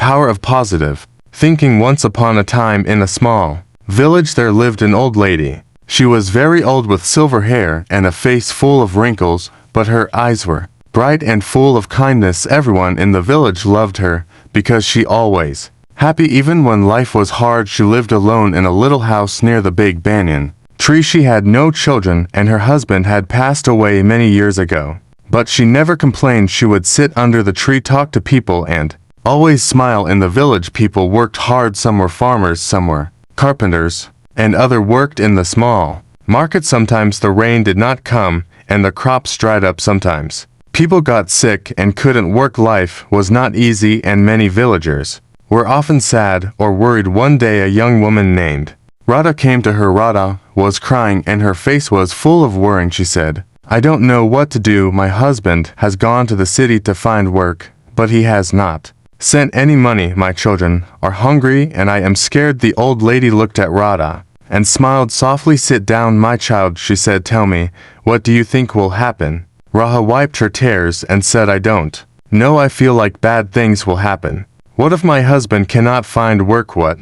power of positive thinking. Once upon a time in a small village there lived an old lady. She was very old with silver hair and a face full of wrinkles, but her eyes were bright and full of kindness. Everyone in the village loved her because she always happy even when life was hard. She lived alone in a little house near the big banyan tree. She had no children and her husband had passed away many years ago. But she never complained. She would sit under the tree, talk to people, and always smile. In the village people worked hard. Some were farmers, some were carpenters, and other worked in the small market. Sometimes the rain did not come and the crops dried up. Sometimes people got sick and couldn't work. Life was not easy and many villagers were often sad or worried. One day a young woman named Radha came to her. Radha was crying and her face was full of worrying. She said, "I don't know what to do. My husband has gone to the city to find work, but he has not sent any money. My children are hungry and I am scared." The old lady looked at Radha and smiled softly. "Sit down, my child," she said. "Tell me, what do you think will happen?" Radha wiped her tears and said, "I don't know. I feel like bad things will happen. What if my husband cannot find work? What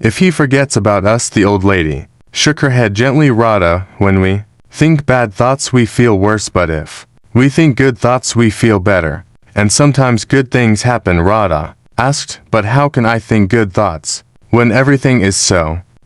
if he forgets about us?" The old lady shook her head gently. "Radha, when we think bad thoughts we feel worse, but if we think good thoughts we feel better. And sometimes good things happen." Radha asked, "But how can I think good thoughts when everything is so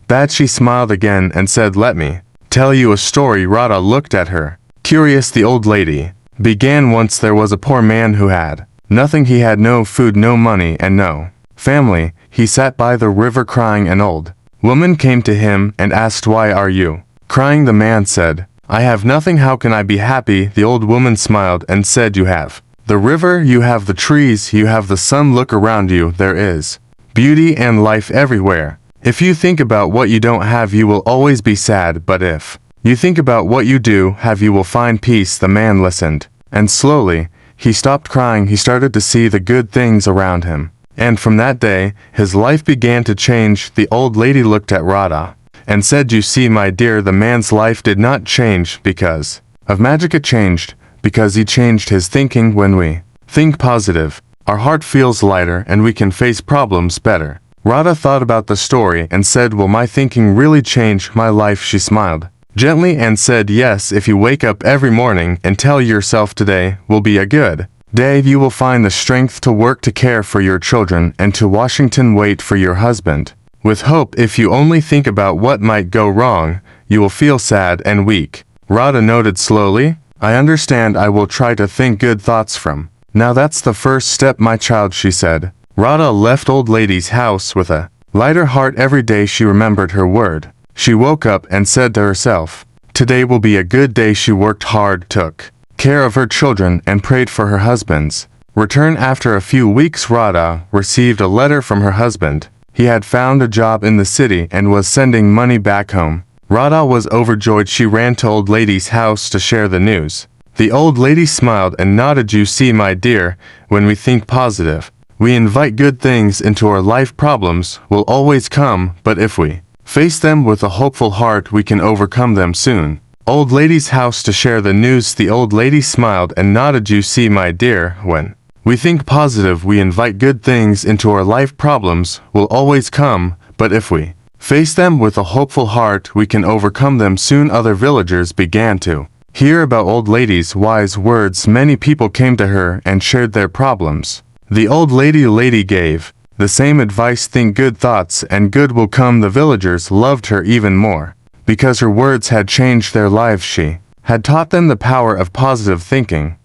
bad?" She smiled again and said, "Let me tell you a story." Radha looked at her, curious. The old lady began, "Once there was a poor man who had nothing. He had no food, no money, and no family. He sat by the river crying. An old woman came to him and asked, "Why are you crying?" The man said, "I have nothing. How can I be happy?" The old woman smiled and said, "You have the river, you have the trees, you have the sun. Look around you. There is beauty and life everywhere. If you think about what you don't have, you will always be sad. But if you think about what you do have, you will find peace." The man listened, and slowly he stopped crying. He started to see the good things around him. And from that day, his life began to change. The old lady looked at Radha and said, "You see, my dear, the man's life did not change because of magic. It changed because he changed his thinking. When we think positive, our heart feels lighter and we can face problems better." Radha thought about the story and said, "Will my thinking really change my life?" She smiled gently and said, "Yes, if you wake up every morning and tell yourself today will be a good day, you will find the strength to work, to care for your children, and to Washington wait for your husband with hope. If you only think about what might go wrong, you will feel sad and weak." Radha nodded slowly. "I understand. I will try to think good thoughts from now. That's the first step, my child," she said. Radha left old lady's house with a lighter heart. Every day she remembered her word. She woke up and said to herself, "Today will be a good day." She worked hard, took care of her children, and prayed for her husband's return. After a few weeks, Radha received a letter from her husband. He had found a job in the city and was sending money back home. Radha was overjoyed. She ran to old lady's house to share the news. The old lady smiled and nodded. "You see, my dear, when we think positive, we invite good things into our life. Problems will always come, but if we face them with a hopeful heart, we can overcome them soon." Old lady's house to share the news. The old lady smiled and nodded. "You see, my dear, when we think positive, we invite good things into our life. Problems will always come, but if we face them with a hopeful heart, we can overcome them soon." Other villagers began to hear about old lady's wise words. Many people came to her and shared their problems. The old lady gave the same advice: think good thoughts and good will come. The villagers loved her even more because her words had changed their lives. She had taught them the power of positive thinking.